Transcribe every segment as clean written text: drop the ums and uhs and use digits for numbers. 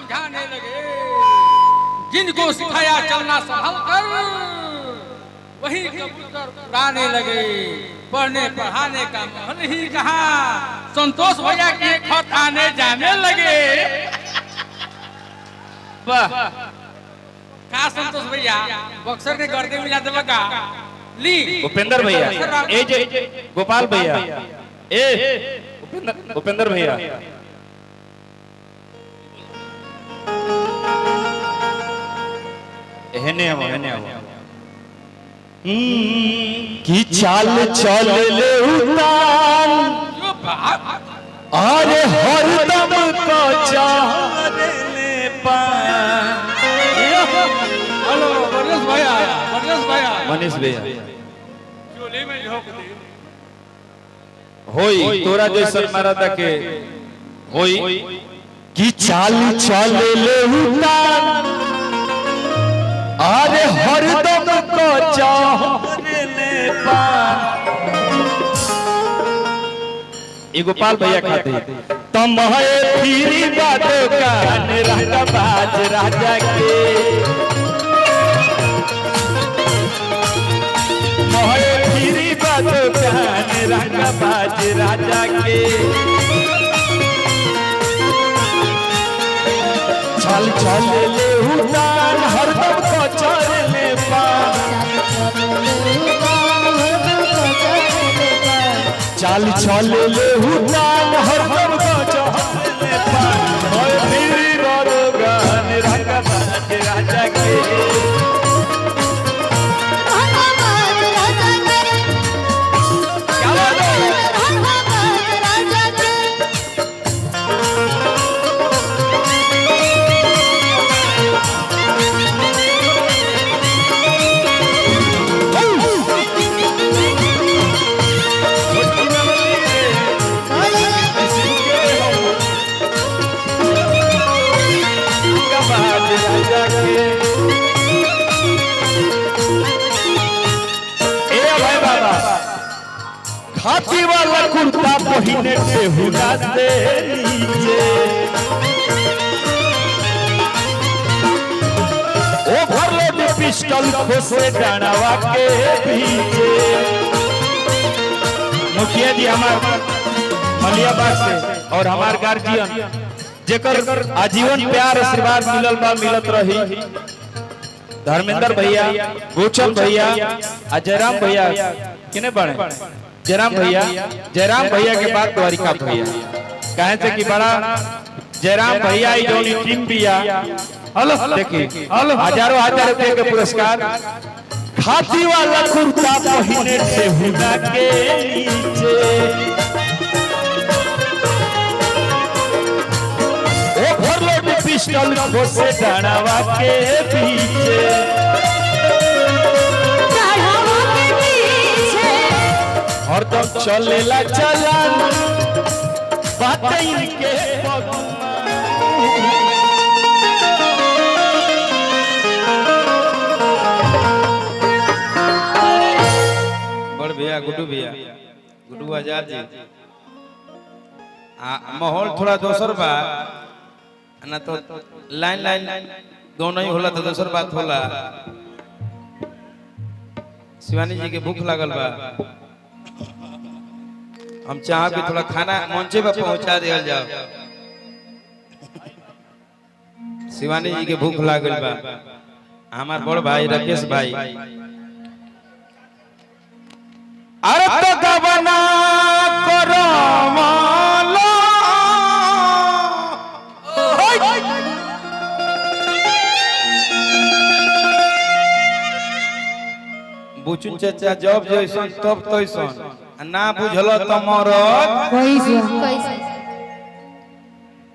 समझाने लगे। जिनको सिखाया चलना संभल कर, वही कबूतर उड़ाने लगे। पढ़ने पढ़ाने का महल ही कहा, संतोष भैया के खत आने जाने लगे। वाह का संतोष भैया बक्सर के गर्दे में जाते बका ली उपेंद्र भैया ए जे गोपाल भैया ए उपेंद्र भैया हेने हम कि चाल चल ले उतान अरे हरदम को चाहने पान। हेलो बरस भैया मनीष भैया चोली में झोंक दे होई तोरा जैसन मरादा के होई कि चाल चल ले उतान अरे हरदम को चाहने पान। ये गोपाल भैया खाते तमहे फिरी बातो कान राजा बाज राजा के महे फिरी बातो कान राजा बाज राजा के चल चल ले उतान हरदम को चले पान। चल चल ले उतान हरदम को चले पान। ओए फिरी बातो कान राजा बाज राजा के हाथी वाला कुर्ता पहिने से हुना से नीचे ओवरलोड पिस्टल खोसे डानावा के पीछे। मुखिया जी हमार मलियाबाग से और हमार गार्जियन जेकर आजीवन प्यार आशीर्वाद मिलल बा मिलत रही धर्मेंद्र भैया गोचम भैया आ जयराम भैया किने बने जयराम भैया के बाद द्वारिका भैया कहे से कि बड़ा जयराम भैया ही जोनी टीम बिया हेलो देखिए हजारों हजार रुपए के पुरस्कार हाथी वाला कुर्ता पहिने से हुना के नीचे ओवरलोड पिस्टल खोसे डानावा के पीछे। हरदम चलेला चलन बातें इनके बड़ भैया गुड्डू आजाद जी माहौल थोड़ा दोसर बा ना तो लाइन गाँव नहीं होला तो दोसर बात होला। शिवानी जी के भूख लागल बा, हम चाह भी थोड़ा खाना मंचे पे पहुंचा दिया जाओ। शिवानी जी के भूख लागल बा, हमार बड़ भाई राकेश भाई अरे तो गबना करो माला बुचुन चाचा जब जैसन तब तैसन ना बुझल त मरत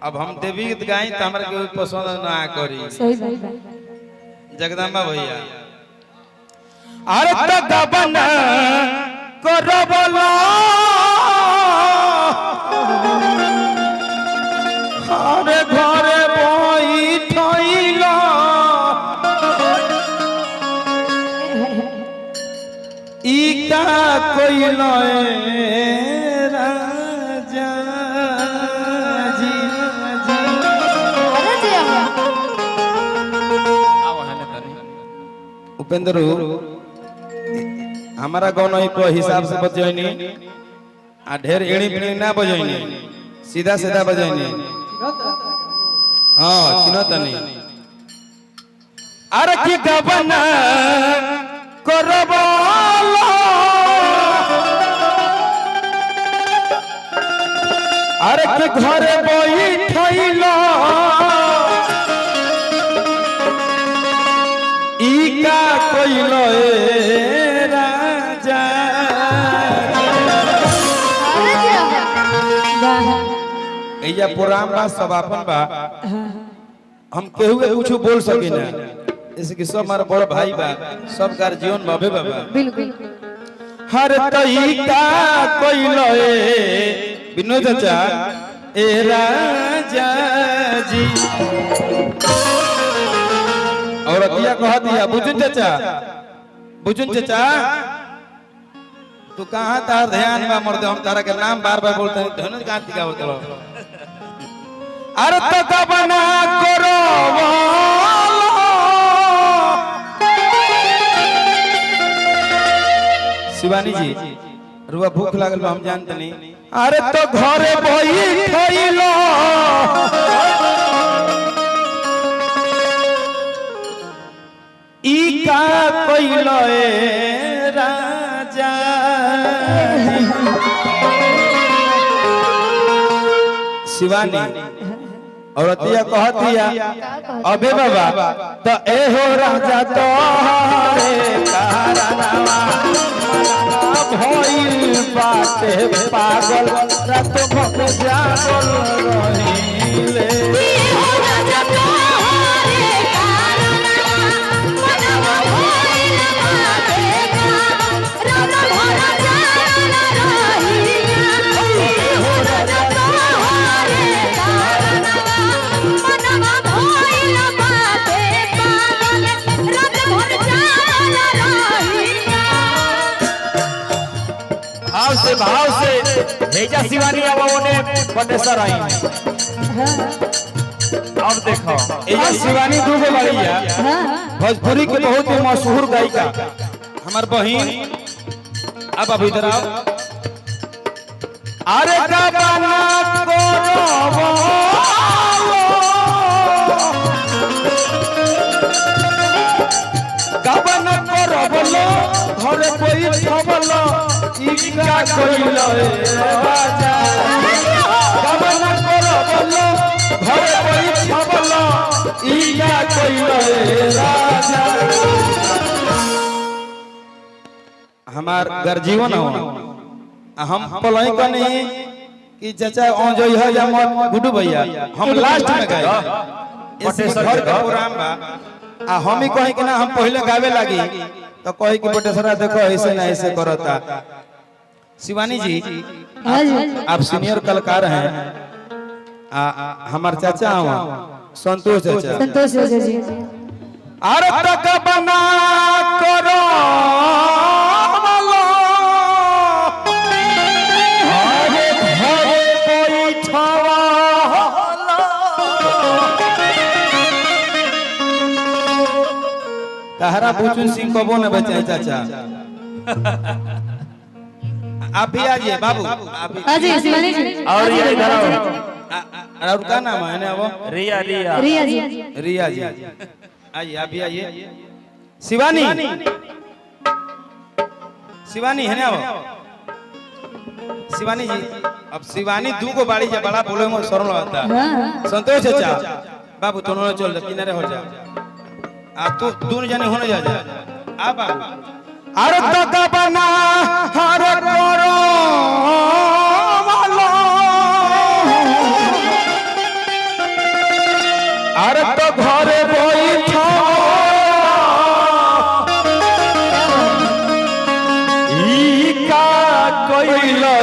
अब हम देवी गीत गाई त हमरा के पसंद ना करी। जगदम्बा भैया अरे तो गबना करो बोला अरे घरे बैठैला ई का कोइला राजा जी उपेंद्र हमारा गाँव पर हिसाब से बजैनी आ ढेर एड़ी पिड़ी ना बजैनी सीधा सीधा बजैनी हाँ चिन्हत नहीं अरे की गबना करबला अरे के घरे बैठैला ई का कइलो ए राजा एजा पुरान बा सब अपन बा हम केहू के कुछ बोल सके ना जैसे कि सब हमारा बड़ भाई बा सब कार जीवन बाबे बाबा बिल्कुल हर तई का कइलो ए विनोद चाचा ए राजा जी और अतिया कह दिया बुजुन चाचा तू कहाँ तार ध्यान बा मर्द हम तारा के नाम बार बार बोलते हैं धनुष गांधी का बोलते अरे तो गबना करो शिवानी जी रुआ भूख लागल बा हम जानते नहीं अरे तो घरे बैठैलो ई का कइलो ए राजा शिवानी और अतिया कहतिया अबे बाबा तो ए हो राजा तो रे कारनावा भइल बाटे पागल रात भर जागल रहिले भाव से भेजा शिवानी अब ओने बटेसर आई अब देखो ये शिवानी दूगो बाड़ी है भोजपुरी के बहुत ही मशहूर गायिका हमार बहन अब अभी इधर आओ अरे गबना करबो गबना करबलो घरे बैठबलो ई का कइलो ए राजा गबना करबलो घरे बैठबलो ई का कइलो ए राजा हमार घर जीवन हो हम पलई कनी कि चाचा ओ जो है या मत गुड्डू भैया हम लास्ट में गए बटेसर घर का प्रोग्राम बा आ हम ही कहे कि ना हम पहले गावे लगी तो कहे कि बटेसरा देखो ऐसे ना ऐसे करता शिवानी जी आप सीनियर कलाकार हैं हमारे चाचा हो संतोष चाचा संतोष जी अरे तक बना करो तहरा पूछूं सिंह कबो न बचे चाचा आप भी आइए बाबू आप भी हाँ जी शिवानी जी और ये इधर आओ और क्या नाम है वो रिया रिया रिया जी रिया जी आइए आप भी आइए शिवानी शिवानी है ना वो शिवानी जी अब शिवानी दू को बाड़ी जा बड़ा बोले में शर्म लगता है संतोष चाचा बाबू दोनों चल किनारे हो जा आ तू दोनों जने होने जा आ बाबू अरे तक बना हर करो अरे तो घरे बैठो ई का कइलो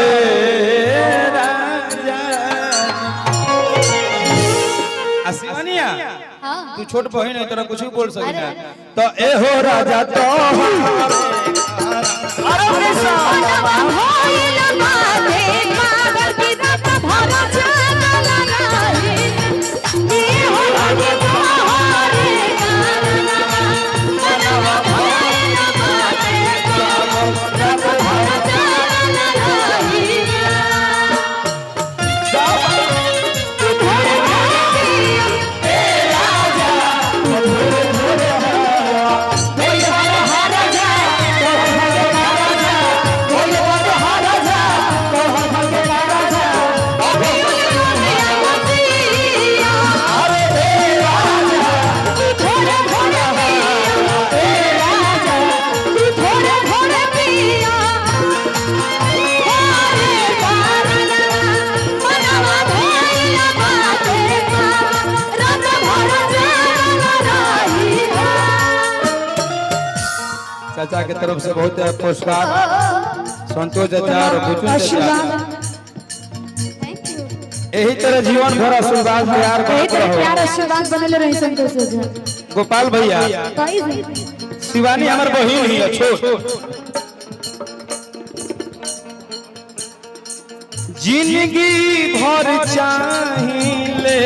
शिवानिया हाँ तू छोट बहन है तेरा कुछ भी बोल सकती है तो ए हो राजा तो अरे कृष्णा भोला चाचा के तरफ से बहुत पुरस्कार, संतोष चाचा और बुचुन चाचा। आशीर्वाद यही तरह जीवन भर आशीर्वाद प्यार यही करते तरह रहो। प्यार आशीर्वाद बनले रही संतोष जी। गोपाल भैया, शिवानी हमार बहिन ही है छोट। जिंदगी भर चाहिए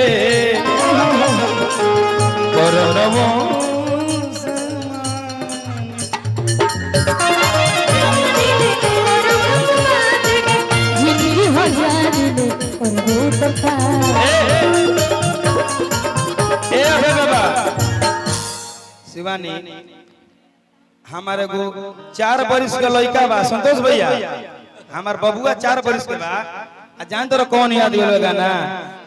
करवो जिंदगी हो जाने और वो तथा ए अबे बाबा शिवानी हमारे को 4 बरिस के लड़का बा संतोष भैया, हमार बबुआ 4 बरिस के बा। आ जान तो कौन याद दिलो गाना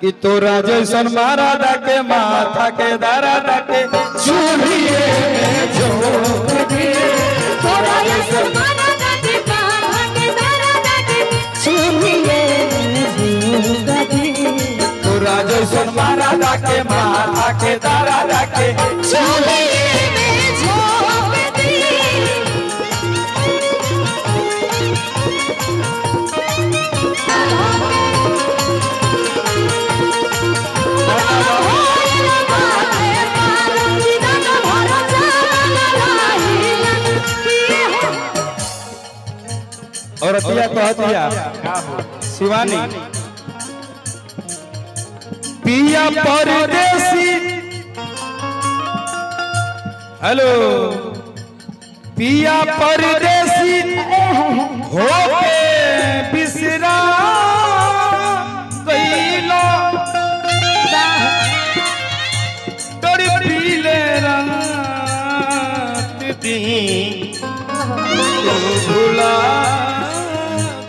कि तोरा जैसन मारा डाके माथा के दारा डाके चूल्हिए में झोंक दे। तोरा जैसन मारा डाके माथा के दारा डाके चूल्हिए में झोंक दे। तोरा जैसन मारा डाके माथा के दारा डाके चूल्हिए में झोंक दे। और अतिया कहतिया शिवानी पिया परदेसी, हेलो पिया परदेसी होके बिसरा गईलो तोरी पीले रात दी तो भुला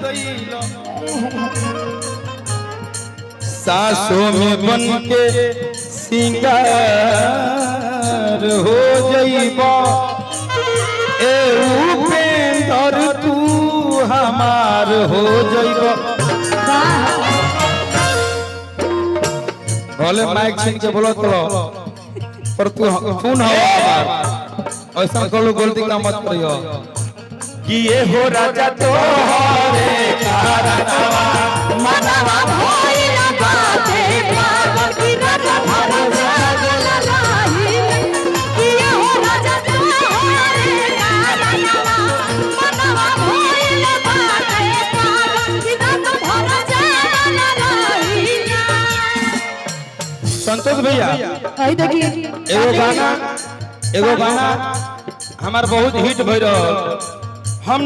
गईलो। सासों में बन के सिंगार हो जइबा ए उपेंद्र तू हमार हो जइबा। भले माइक छीन के बोलो तो पर तू सुन हमार ऐसा कलो गलती का मत करियो कि ये हो राजा तोहरे कारणवा मनवा भइल बाटे पागल की राजा भर जागल रही। किया हो राजा तोहरे कारणवा मनवा भइल बाटे पागल की राजा भर जागल रही। संतोष भैया आई देखिए एगो गाना हमार बहुत हिट भइल। हम